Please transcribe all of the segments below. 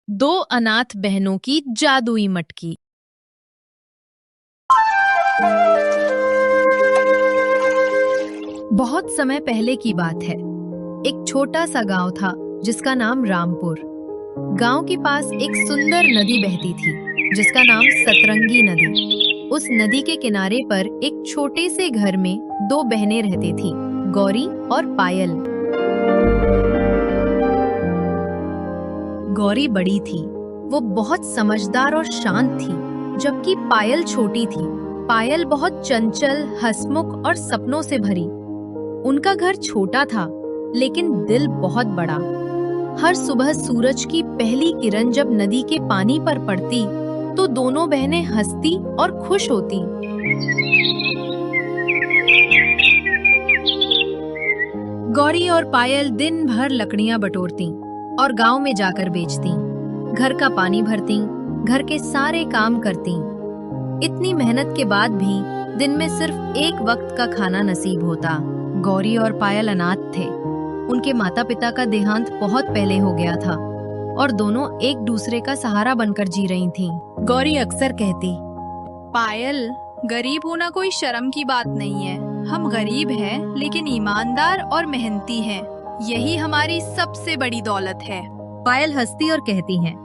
दो अनाथ बहनों की जादुई मटकी। बहुत समय पहले की बात है। एक छोटा सा गांव था जिसका नाम रामपुर। गांव के पास एक सुंदर नदी बहती थी जिसका नाम सतरंगी नदी। उस नदी के किनारे पर एक छोटे से घर में दो बहनें रहती थीं, गौरी और पायल। गौरी बड़ी थी, वो बहुत समझदार और शांत थी, जबकि पायल छोटी थी। पायल बहुत चंचल, हंसमुख और सपनों से भरी। उनका घर छोटा था, लेकिन दिल बहुत बड़ा। हर सुबह सूरज की पहली किरण जब नदी के पानी पर पड़ती, तो दोनों बहनें हंसती और खुश होती। गौरी और पायल दिन भर लकड़ियां बटोरती और गांव में जाकर बेचती, घर का पानी भरती, घर के सारे काम करती। इतनी मेहनत के बाद भी दिन में सिर्फ एक वक्त का खाना नसीब होता। गौरी और पायल अनाथ थे। उनके माता पिता का देहांत बहुत पहले हो गया था और दोनों एक दूसरे का सहारा बनकर जी रही थीं। गौरी अक्सर कहती, पायल, गरीब होना कोई शर्म की बात नहीं है। हम गरीब हैं, लेकिन ईमानदार और मेहनती हैं। यही हमारी सबसे बड़ी दौलत है। पायल हंसती और कहती हैं,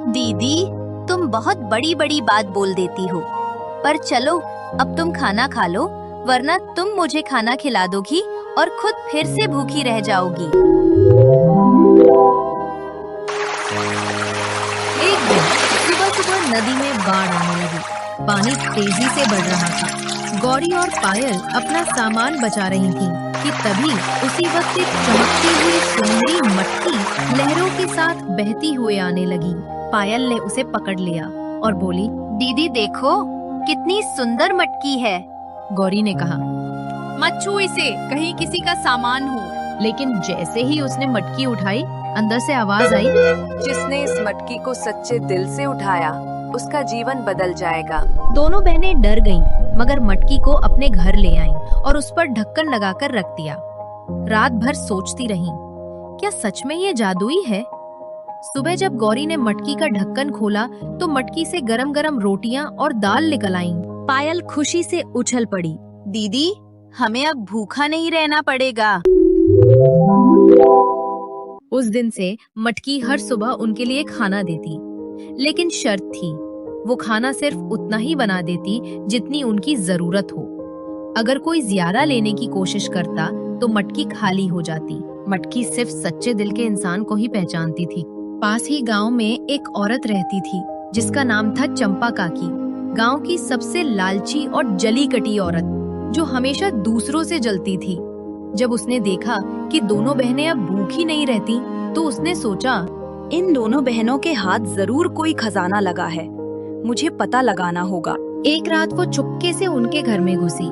दीदी, तुम बहुत बड़ी बड़ी बात बोल देती हो, पर चलो अब तुम खाना खा लो, वरना तुम मुझे खाना खिला दोगी और खुद फिर से भूखी रह जाओगी। एक दिन सुबह सुबह नदी में बाढ़ आने लगी। पानी तेजी से बढ़ रहा था। गौरी और पायल अपना सामान बचा रही थीं कि तभी उसी वक्त एक चमकती हुई सुनहरी मटकी लहरों के साथ बहती हुए आने लगी। पायल ने उसे पकड़ लिया और बोली, दीदी देखो, कितनी सुंदर मटकी है। गौरी ने कहा, मत छू इसे, कहीं किसी का सामान हो। लेकिन जैसे ही उसने मटकी उठाई, अंदर से आवाज आई, जिसने इस मटकी को सच्चे दिल से उठाया, उसका जीवन बदल जाएगा। दोनों बहनें डर गईं, मगर मटकी को अपने घर ले आईं और उस पर ढक्कन लगाकर रख दिया। रात भर सोचती रहीं, क्या सच में ये जादुई है? सुबह जब गौरी ने मटकी का ढक्कन खोला, तो मटकी से गरम गरम रोटियां और दाल निकल आईं। पायल खुशी से उछल पड़ी, दीदी, हमें अब भूखा नहीं रहना पड़ेगा। उस दिन से मटकी हर सुबह उनके लिए खाना देती, लेकिन शर्त थी, वो खाना सिर्फ उतना ही बना देती जितनी उनकी जरूरत हो। अगर कोई ज्यादा लेने की कोशिश करता तो मटकी खाली हो जाती। मटकी सिर्फ सच्चे दिल के इंसान को ही पहचानती थी। पास ही गांव में एक औरत रहती थी जिसका नाम था चंपा काकी। गांव की सबसे लालची और जली कटी औरत, जो हमेशा दूसरों से जलती थी। जब उसने देखा कि दोनों बहनें अब भूखी नहीं रहती, तो उसने सोचा, इन दोनों बहनों के हाथ जरूर कोई खजाना लगा है, मुझे पता लगाना होगा। एक रात वो चुपके से उनके घर में घुसी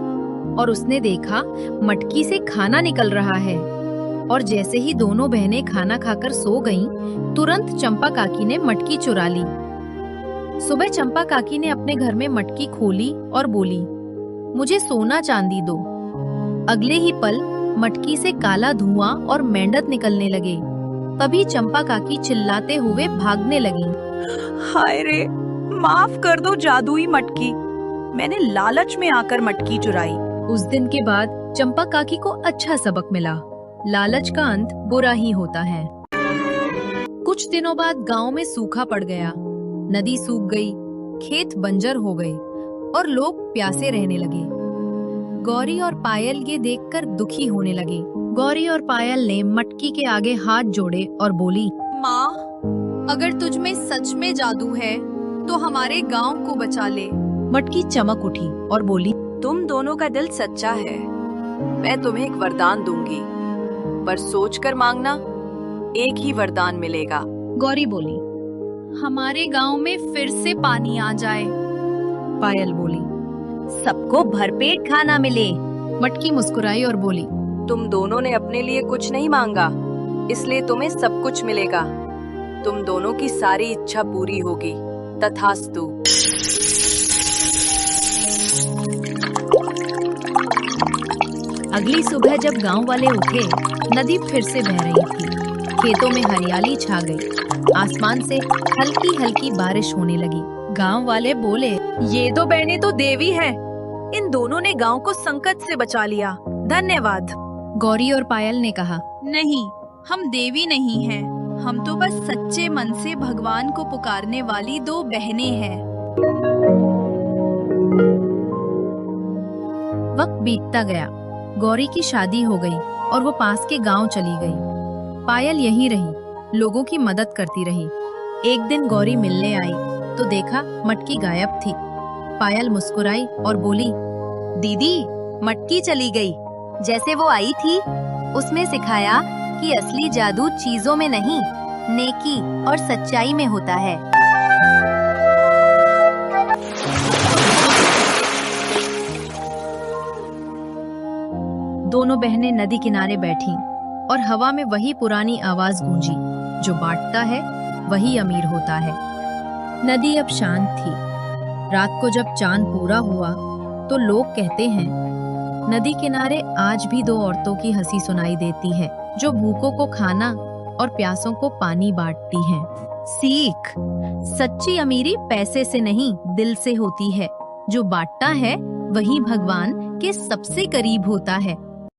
और उसने देखा मटकी से खाना निकल रहा है। और जैसे ही दोनों बहनें खाना खाकर सो गईं, तुरंत चंपा काकी ने मटकी चुरा ली। सुबह चंपा काकी ने अपने घर में मटकी खोली और बोली, मुझे सोना चांदी दो। अगले ही पल मटकी से काला धुआं और मेंढक निकलने लगे। तभी चंपा काकी चिल्लाते हुए भागने लगी। हाय रे, माफ कर दो जादुई मटकी, मैंने लालच में आकर मटकी चुराई। उस दिन के बाद चंपा काकी को अच्छा सबक मिला, लालच का अंत बुरा ही होता है। कुछ दिनों बाद गांव में सूखा पड़ गया। नदी सूख गई, खेत बंजर हो गए और लोग प्यासे रहने लगे। गौरी और पायल ये देखकर दुखी होने लगे। गौरी और पायल ने मटकी के आगे हाथ जोड़े और बोली, माँ, अगर तुझ में सच में जादू है तो हमारे गांव को बचा ले। मटकी चमक उठी और बोली, तुम दोनों का दिल सच्चा है, मैं तुम्हें एक वरदान दूंगी, पर सोच कर मांगना, एक ही वरदान मिलेगा। गौरी बोली, हमारे गांव में फिर से पानी आ जाए। पायल बोली, सबको भरपेट खाना मिले। मटकी मुस्कुराई और बोली, तुम दोनों ने अपने लिए कुछ नहीं मांगा, इसलिए तुम्हें सब कुछ मिलेगा। तुम दोनों की सारी इच्छा पूरी होगी, तथास्तु। अगली सुबह जब गांव वाले उठे, नदी फिर से बह रही थी। खेतों में हरियाली छा गई आसमान से हल्की हल्की बारिश होने लगी। गांव वाले बोले, ये तो बहनें तो देवी है। इन दोनों ने गांव को संकट से बचा लिया। धन्यवाद। गौरी और पायल ने कहा, नहीं, हम देवी नहीं हैं। हम तो बस सच्चे मन से भगवान को पुकारने वाली दो बहनें हैं। वक्त बीतता गया। गौरी की शादी हो गई और वो पास के गांव चली गई। पायल यहीं रही, लोगों की मदद करती रही। एक दिन गौरी मिलने आई तो देखा मटकी गायब थी। पायल मुस्कुराई और बोली, दीदी, मटकी चली गई। जैसे वो आई थी उसमें सिखाया कि असली जादू चीजों में नहीं, नेकी और सच्चाई में होता है। दोनों बहनें नदी किनारे बैठीं और हवा में वही पुरानी आवाज गूंजी, जो बांटता है वही अमीर होता है। नदी अब शांत थी। रात को जब चांद पूरा हुआ तो लोग कहते हैं, नदी किनारे आज भी दो औरतों की हंसी सुनाई देती है, जो भूखों को खाना और प्यासों को पानी बांटती हैं। सीख, सच्ची अमीरी पैसे से नहीं, दिल से होती है। जो बांटता है वही भगवान के सबसे करीब होता है।